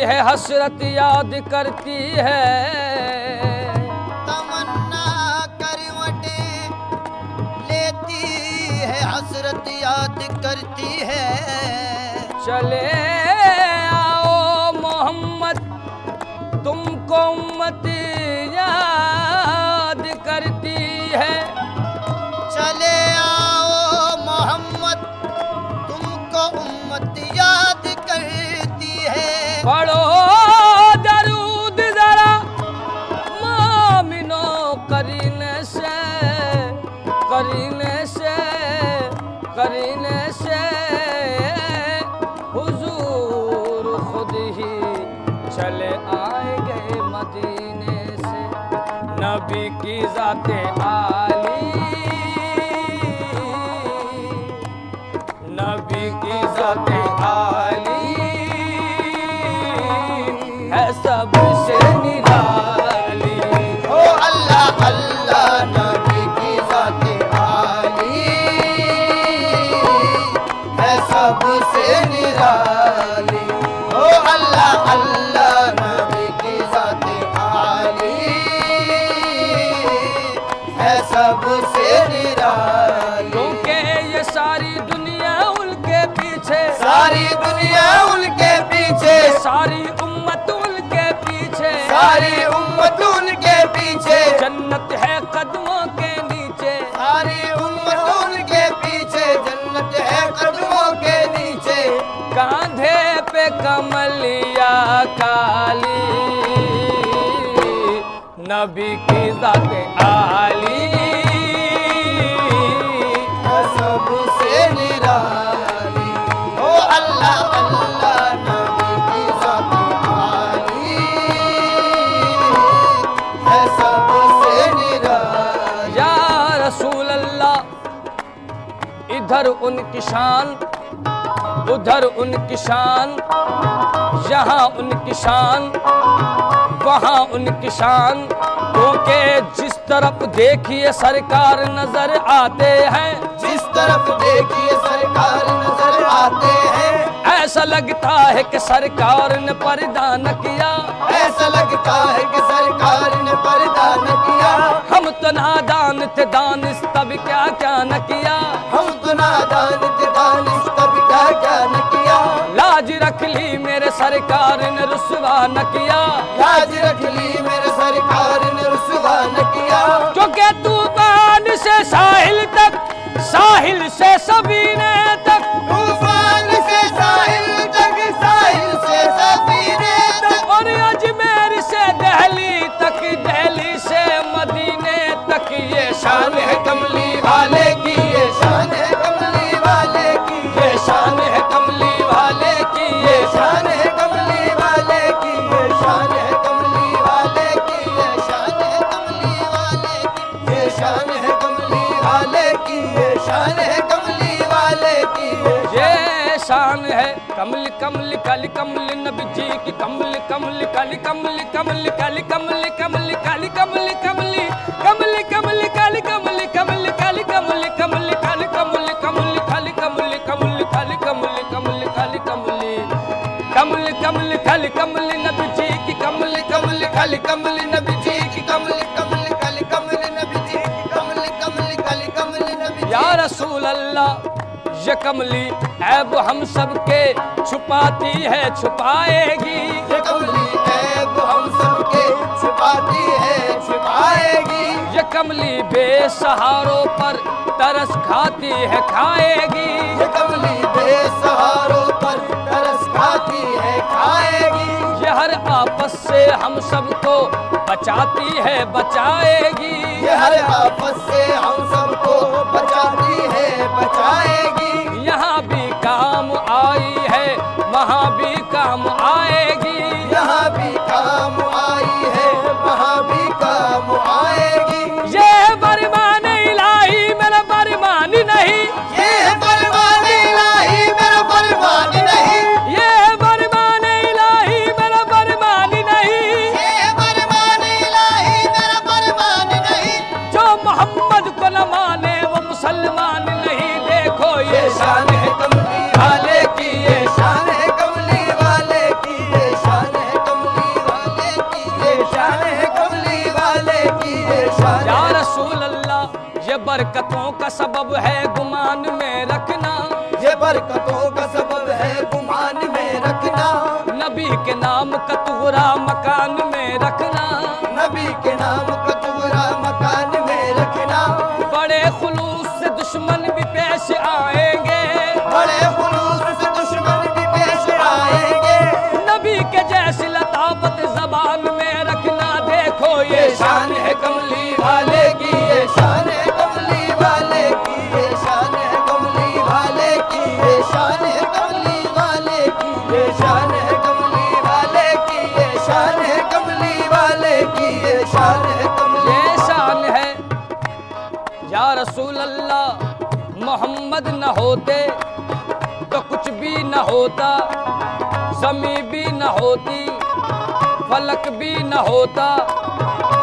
है हसरत याद करती है, तमन्ना करवटे लेती है हसरत याद करती है। चले आओ मोहम्मद तुमको उम्मत याद करती है। चले आओ मोहम्मद तुमको उम्मत याद करती है। पढ़ो दरूद जरा मोमिनो करीने से, करीने से, करीने से हुजूर खुद ही चले आएंगे मदीने से। नबी की ज़ाते आली, नबी की ज़ाते आली है सबसे निराली। ओ अल्लाह अल्लाह नबी की ज़ाते आली है सबसे निराली। ओ अल्लाह अल्लाह नबी की ज़ाते आली है सबसे निराली। क्योंकि ये सारी दुनिया उनके पीछे, सारी दुनिया उनके पीछे, सारी उम्मत उनके पीछे, सारी उम्मत उनके पीछे, जन्नत है कदमों के नीचे। सारी उम्मत उनके पीछे, जन्नत है कदमों के नीचे। कांधे पे कमलिया काली, नबी की ज़ाते आली सबसे निराली। ओ अल्लाह अल्लाह नबी की ज़ाते आली है सबसे निराली। या रसूल अल्लाह, इधर उनकी शान उधर उनकी शान, यहाँ उनकी शान वहाँ उनकी शान। क्योंकि जिस तरफ देखिए सरकार नजर आते हैं, जिस तरफ देखिए सरकार नजर आते हैं, ऐसा लगता है कि सरकार ने पर्दा न किया। ऐसा लगता है कि सरकार ने पर्दा न किया। हम तो नादान थे दानिश तब क्या क्या न किया। हम तो नादान थे दानिश तब क्या क्या न किया। लाज रख ली मेरे सरकार ने रुसवा न किया। लाज रख ली मेरे सरकार ने रुसवा न किया। क्योंकि तूफान से साहिल तक, साहिल से सबीने तक, तूफान से साहिल तक, साहिल से सफीने तक, और अजमेर से दिल्ली तक, दिल्ली से मदीने तक, ये शान है कमली वाले की, ये शान है कमली वाले की, ये शान है कमली वाले की, ये शान है कमली वाले की, ये शान है कमली वाले की, ये शान है कमली वाले की, ये शान है कमली वाले की, ये शान है कमली वाले की, ये शान है कमल कमल काली कमल नबी जी की, कमल कमल काली कमल कमल काली कमल कमल काली कमल कमल कमल कमल काली कमल कमल काली कमल कमल काली कमल कमल काली कमल कमल काली कमल कमल काली कमल कमल कमल काली कमल नबी जी की, कमल कमल काली कमल नबी जी की, कमल कमल काली कमल नबी जी की, कमल कमल काली कमल नबी या रसूल अल्लाह, ये कमली ऐब हम सबके छुपाती है छुपाएगी। ये कमली ऐब हम सबके छुपाती है छुपाएगी। ये कमली बेसहारों पर तरस खाती है खाएगी। ये कमली बेसहारों पर तरस खाती है खाएगी। ये हर आपस से हम सबको बचाती है बचाएगी। ये हर आपस से हम सबको बचाती है बचाएगी। यहाँ भी काम आई है वहाँ भी काम आएगी। यहाँ भी काम आई है वहाँ भी काम आएगी। ये बरमान इलाही मेरा बरमान नहीं, ये बरमान इलाही मेरा बरमान नहीं, ये बरमान इलाही मेरा बरमान नहीं, ये बरमान इलाही मेरा बरमान नहीं। जो मोहम्मद को न माने वो मुसलमान नहीं। देखो ये शान है कमली वाले की, ये शान है कमली वाले की, नबी के नाम का तुगरा मकान में रखना, नबी के नाम का तुगरा मकान में रखना। बड़े खुलूस से दुश्मन भी पेश आएंगे, बड़े खुलूस से दुश्मन भी पेश आएंगे। नबी के जैसी लताफत ज़बान में रखना। देखो ये शान है कमली वाले की, ये शान है कमली वाले की, ये शान है कमली वाले की, ये शान है कमली वाले की, ये शान है कमली वाले की, ये शान है कमली वाले की, ये शान है कमली। ये शान है। या रसूल अल्लाह, मोहम्मद न होते तो कुछ भी न होता, ज़मीं भी न होती, फलक भी न होता,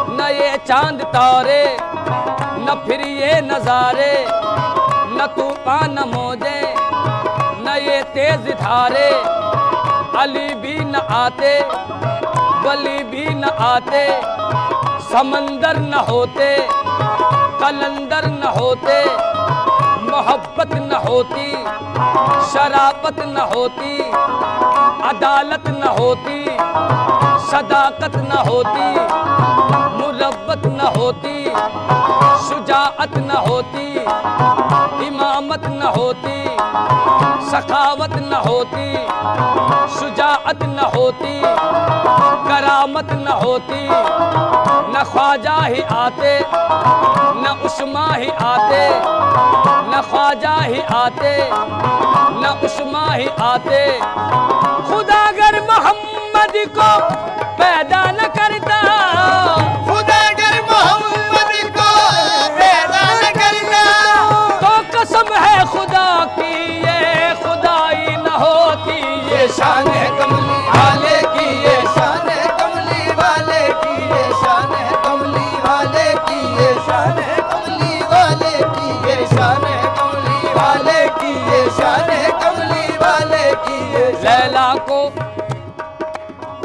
न ये चांद तारे, न फिर ये नज़ारे, न तूफान न मौजे, न ये तेज धारे। अली भी न आते, वली भी न आते, समंदर न होते, कलंदर न होते, मोहब्बत न होती, शराफत न होती, अदालत न होती, सदाकत न होती, मुरब्बत न होती, शुजाअत न होती, इमामत न होती, सखावत न होती, शुजाअत न होती, करामत न होती। न ख्वाजा ही आते, न उस्मा ही आते, न ख्वाजा ही आते, न उस्मा ही आते। खुदा अगर मोहम्मद को पैदा न करता, खुदा अगर मोहम्मद को पैदा न करता, तो कसम है खुदा की ये खुदाई न होती। ये शान है कमली वाले की, ये शान है कमली वाले की, ये शान है कमली वाले की, ये शान है कमली वाले की, ये शान है कमली वाले की, ये शान है कमली वाले की, ये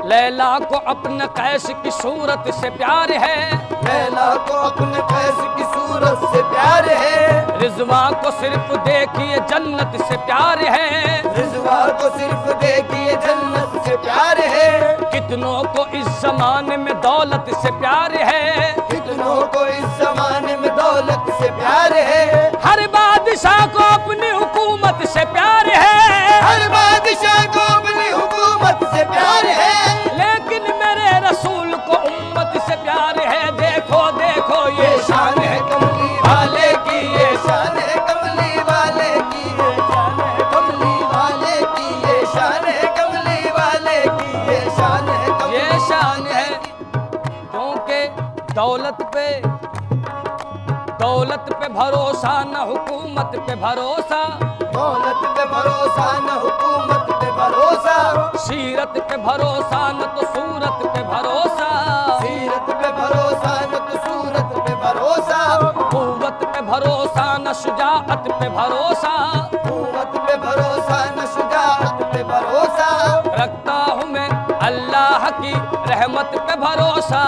लैला को अपने कैस की सूरत से प्यार है, लैला को अपने कैस की सूरत से प्यार है। रिजवा को सिर्फ देखिए जन्नत से प्यार है, रिजवा को सिर्फ देखिए जन्नत से प्यार है। कितनों को इस जमाने में दौलत से प्यार है, कितनों को इस जमाने में दौलत से प्यार है। हर बादशाह को अपनी हुकूमत से प्यार है, हर बादशाह को अपनी हुकूमत से प्यार है। लेकिन मेरे रसूल को उम्मत से प्यार है। देखो देखो ये शान है कमली वाले की, ये शान है कमली वाले की, ये शान है कमली वाले की, ये शान है कमली वाले की, ये शान है कमली। ये शान है। क्योंकि दौलत पे भरोसा न हुकूमत पे भरोसा, दौलत पे भरोसा न हुकूमत पे भरोसा, सीरत पे भरोसा न तो सूरत पे भरोसा, सीरत पे भरोसा न तो सूरत पे भरोसा, कुव्वत पे भरोसा न शुजाअत पे भरोसा, कुव्वत पे भरोसा न शुजाअत पे भरोसा। रखता हूँ मैं अल्लाह की रहमत पे भरोसा,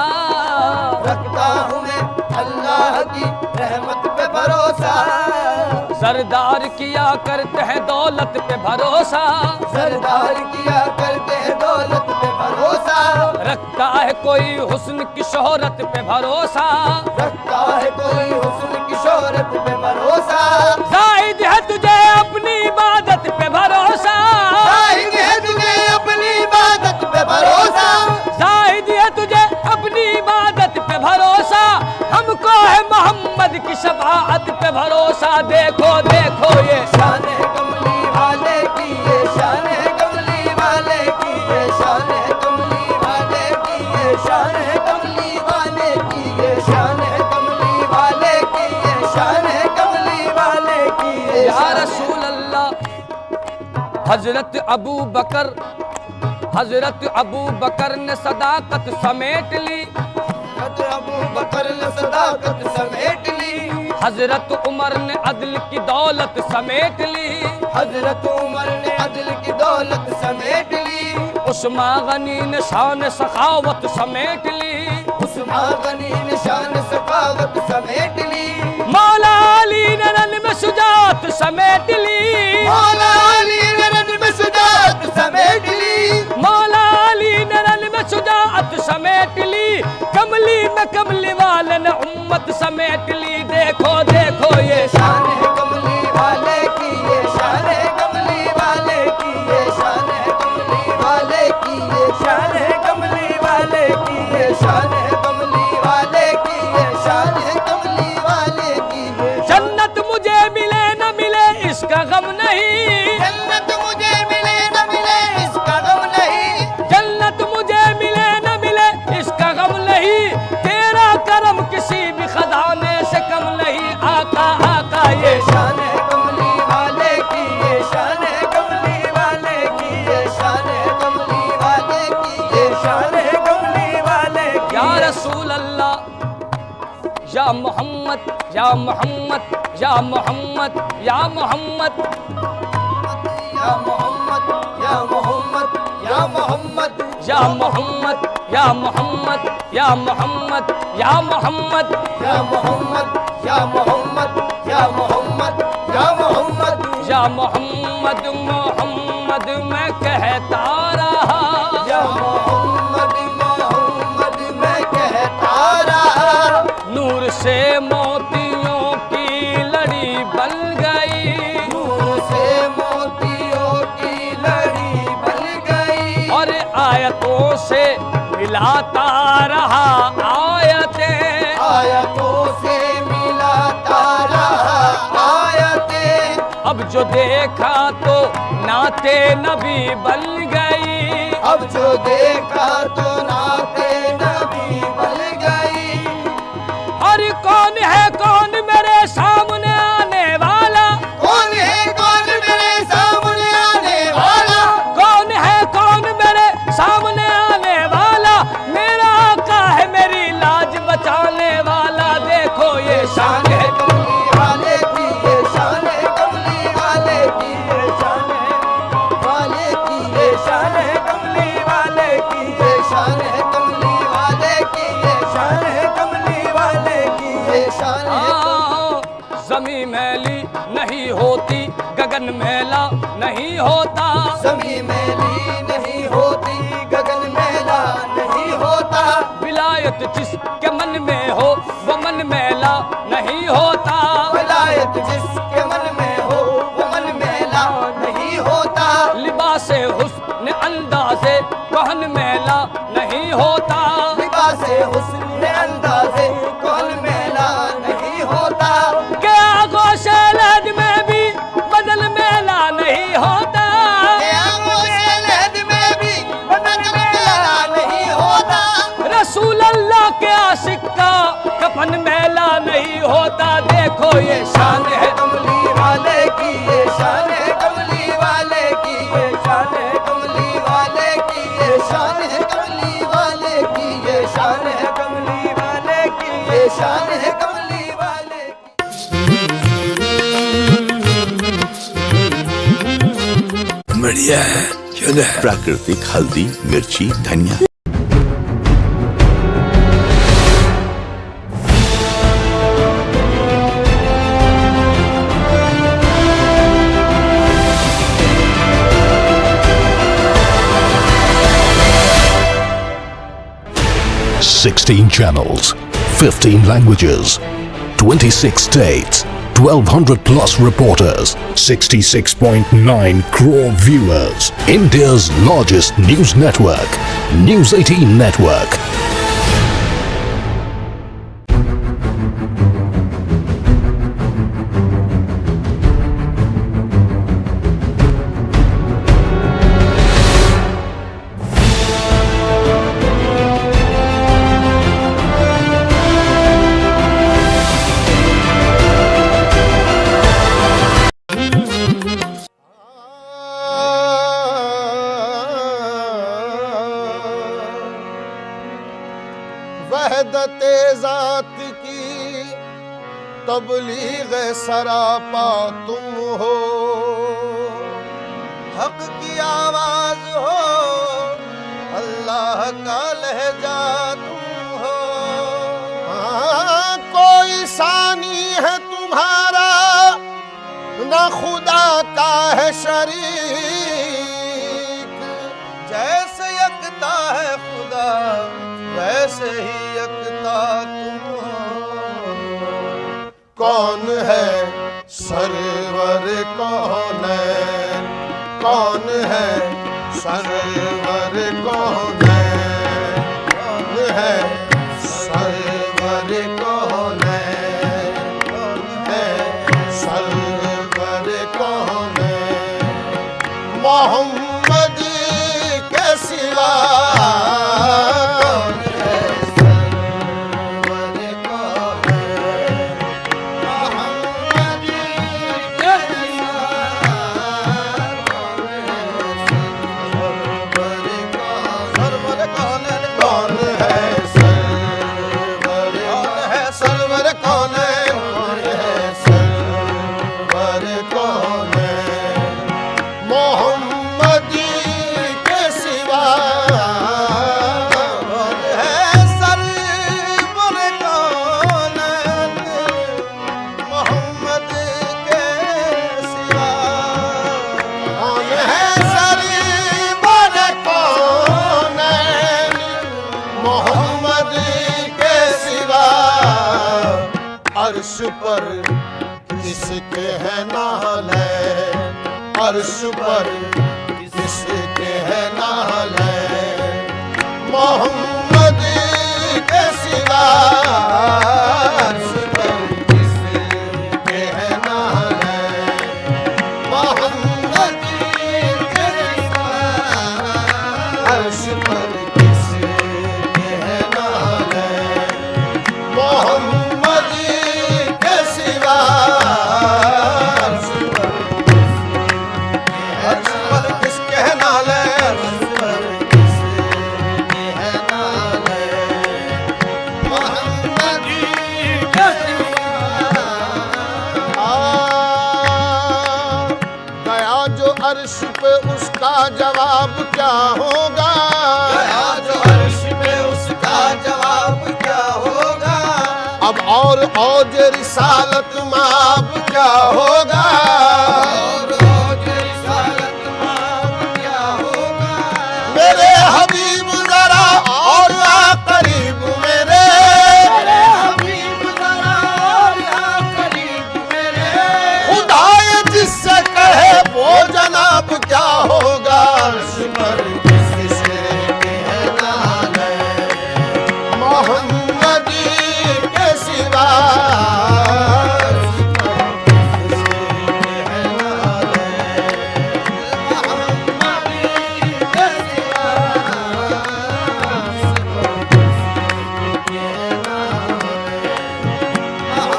रखता हूँ मैं अल्लाह की रहमत पे भरोसा। सरदार किया करते हैं दौलत पे भरोसा, सरदार किया करते हैं दौलत पे भरोसा। रखता है कोई हुस्न की शोहरत पे भरोसा, रखता है कोई हुस्न की शोहरत पे भरोसा। जाहिद है तुझे अपनी इबादत पे भरोसा, जाहिद है तुझे अपनी इबादत पे भरोसा, जाहिद है तुझे अपनी इबादत पे भरोसा। हमको है मोहम्मद की शफाअत पे भरोसा। देखो देखो ये शान है कमली वाले की, ये शान है कमली वाले की, ये शान है कमली वाले की, ये शान है कमली वाले की, ये शान है कमली वाले की, ये शान है कमली वाले की, ये या शान है। रसूल अल्लाह, हजरत अबू बकर ने सदाकत समेट ली, अबू बकर ने सदाकत समेट ली, हजरत उमर ने अदल की दौलत समेट ली, हजरत उमर ने अदल की दौलत समेट ली, उस्मान गनी ने शान सखावत समेट ली, उस्मान गनी ने शान सखावत समेट ली, मौला अली ने रन में शुजाअत समेट ली, मौला अली ने रन में शुजाअत समेट ली, मौला शान है कमली वाले की, ये शान है कमली वाले की, ये शान है कमली वाले की, ये जन्नत मुझे मिले न मिले इसका गम नहीं, जन्नत मुझे मिले न मिले इसका गम नहीं, जन्नत मुझे मिले न मिले इसका गम नहीं, तेरा करम किसी भी खजाने से कम नहीं। आका आका ये शान है कमली वाले की, ये शान है कमली वाले की, ये शान है कमली वाले की, ये शान है कमली वाले की। या रसूल अल्लाह, या मोहम्मद, या मोहम्मद, या मोहम्मद, या मोहम्मद, या मोहम्मद, या मोहम्मद, या मोहम्मद, या मोहम्मद, या मोहम्मद, या मोहम्मद, या मोहम्मद, या मोहम्मद, या मोहम्मद, या मोहम्मद, या मोहम्मद, या मोहम्मद, मोहम्मद मैं कहता रहा, या मोहम्मद, मोहम्मद मैं कहता रहा, नूर से मोतियों की लड़ी बन गई, नूर से मोतियों की लड़ी बन गई, और आयतों से मिलाता रहा आयतें, आयतों से मिलाता रहा आयतें, अब जो देखा तो नाते नबी बन गई, अब जो देखा तो नाते नबी बन गई। और कौन है कौन मेरे सामने आने वाला, कौन है कौन मेरे सामने आने वाला, कौन है कौन मेरे सामने आने वाला, मेरा आका है मेरी लाज बचाने वाला। देखो ये शान शान है है कमली वाले की, ये शान है कमली वाले की, ये शान है वाले की, ये शान है कमली वाले की, ये शान है कमली वाले की, ये शान है कमली वाले की, ये शान है जमी मैली नहीं होती, गगन मैला नहीं होता, ज़मीं मैली नहीं होती, गगन मैला नहीं होता, विलायत जिसके मन में हो वो मन मैला नहीं होता, विलायत जिसके मन में हो वो मन मैला नहीं होता, लिबासे हुस्न अंदाज़े कहन मैला नहीं होता, लिबासे हुस्न अंदाज़े कौन मैला नहीं होता, क्या गोशे लहद में भी बदल मैला नहीं होता, क़यामों से लहद में भी बदन मैला नहीं होता, रसूल अल्लाह के आशिक का कफन मैला नहीं होता। देखो ये शान है कमली वाले की, ये शान है कमली वाले की, ये शान है कमली वाले की, ये शान है कमली वाले की, ये शान है कमली वाले की, ये शान है कमली वाले की। बढ़िया है, शुद्ध है। प्राकृतिक हल्दी, मिर्ची, धनिया। Sixteen channels, 15 languages, 26 states, 1,200 plus reporters, 66.9 crore viewers. India's largest news network, News 18 Network. वहदते ज़ात की तबलीग सरापा तुम हो, हक की आवाज हो, अल्लाह का लहजा तुम हो। हाँ, कोई सानी है तुम्हारा न खुदा का है शरीक, जैसे यकता है खुदा वैसे ही यकता तुम हो। कौन है सरवर कौन है सरवर कौन है सरवर कौन है सरवर कौन मोहम्मद के सिवा अर्श पर किसके है नाले अर्श पर किसके है नाले मोहम्मद के सिवा अर्श पर किसके है नाले मोहम्मद के सिवा अर्श पर किसके है नाले मोहम्मद अर्श पे उसका जवाब क्या होगा जो अर्श पे उसका जवाब क्या होगा अब और औज रिसालत माब क्या होगा और औज रिसालत माब क्या होगा मेरे हबीब जरा और आ करीब मेरे हबीब जरा और आ करीब मेरे खुदाए जिससे कहे वो जनाब क्या होगा अर्श पर किसके है नाले मोहम्मद के सिवा अर्श पर किसके है नाले मोहम्मद के सिवा अर्श पर किसके है नाले मोहम्मद के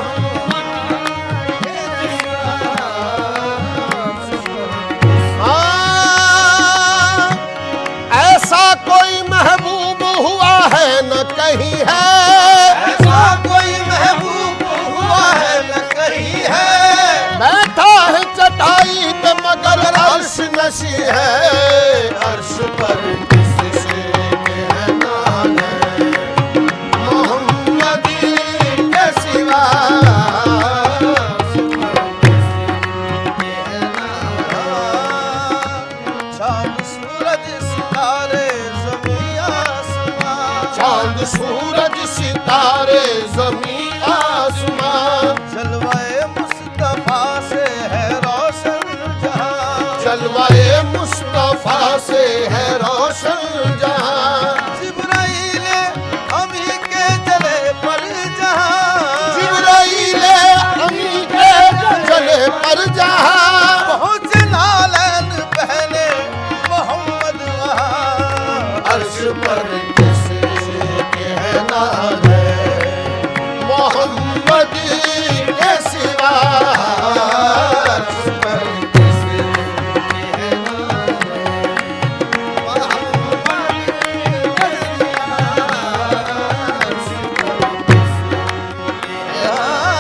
सिवा ऐसा कोई महबूब हुआ है न कहीं है ऐसा कोई महबूब हुआ है न कहीं है बैठा है चटाई पे मगर अर्श नशी है अर्श पर किसके है नाले मोहम्मद के सिवा चांद सूरज सितारे ज़मीं आसमां जलवाए मुस्तफा से है रोशन जहां जलवाए मुस्तफा से है रोशन जहां जिब्राइल अमी के जले पर जहां जिब्राइल अमी के जले पर जहां पहुंचे नालन पहले मोहम्मद वहां अर्श पर मोहम्मद के सिवा अर्श पर किसके है नाले मोहम्मद के सिवा अर्श पर किसके है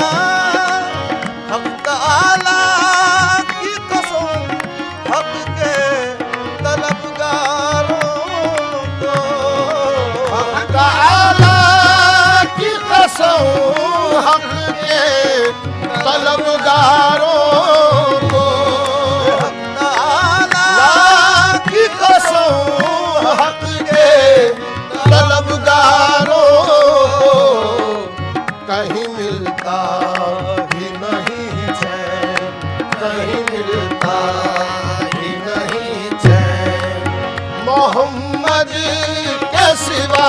हक तआला की कसम हक के तलबगारों को हक तआला की कसम हक के तलबगारों को ताला की कसम हक के तलबगारों को कहीं मिलता ही नहीं चैन कहीं मिलता ही नहीं चैन मोहम्मद के सिवा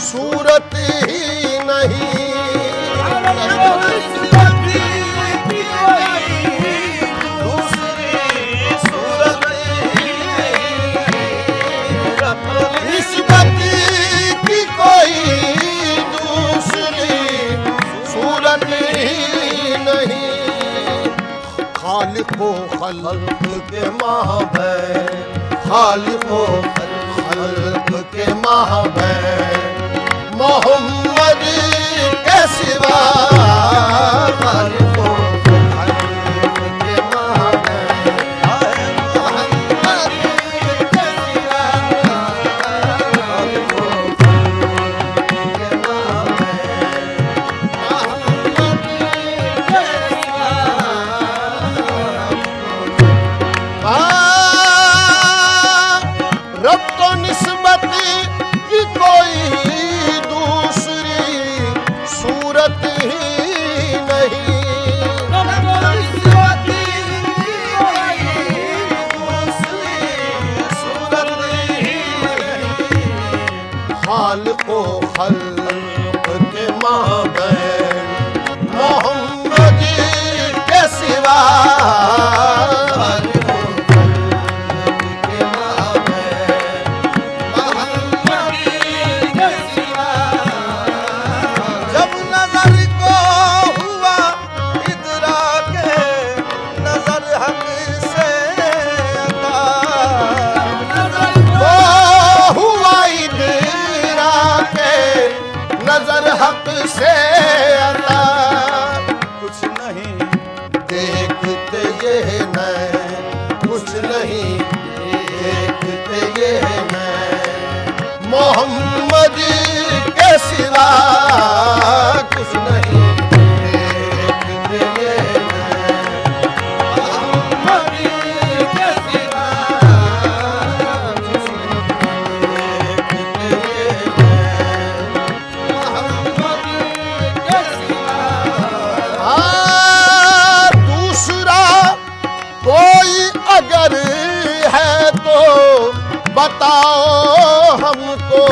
सूरत ही नहीं निस्बत की कोई दूसरी सूरत ही नहीं खालिको खल्क के माबैन खालिको खल्क के माबैन मोहम्मद के सिवा खालिको खल्क के माबैन मोहम्मद के सिवा खालिको खल्क के माबैन मोहम्मद के सिवा रब तो निस्बत की कोई दूसरी सूरत ही नहीं खालिको खल्क के माबैन मोहम्मद के सिवा हक से अता कुछ नहीं देखते ये नैन कुछ नहीं देखते ये नैन मोहम्मद के सिवा कुछ नहीं देखते ये नैन मोहम्मद के सिवा कुछ नहीं देखते ये दूसरा कोई अगर है तो बताओ हमको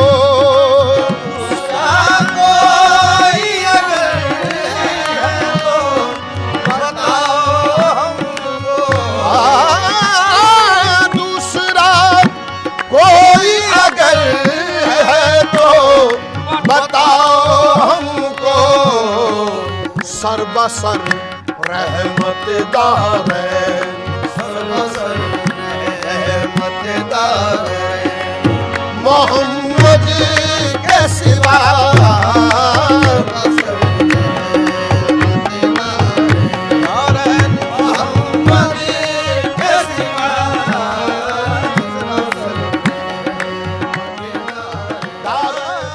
दूसरा कोई अगर है तो बताओ हमको दूसरा कोई अगर है तो बताओ हमको सर्वसर रहमत दारैन सर्वसर रहमत दारैन मोहम्मद के सिवा सर्वसर रहमत दारैन मोहम्मद के सिवा सर्वसर रहमत दारैन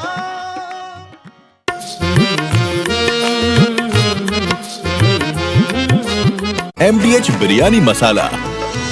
MDH बिरयानी मसाला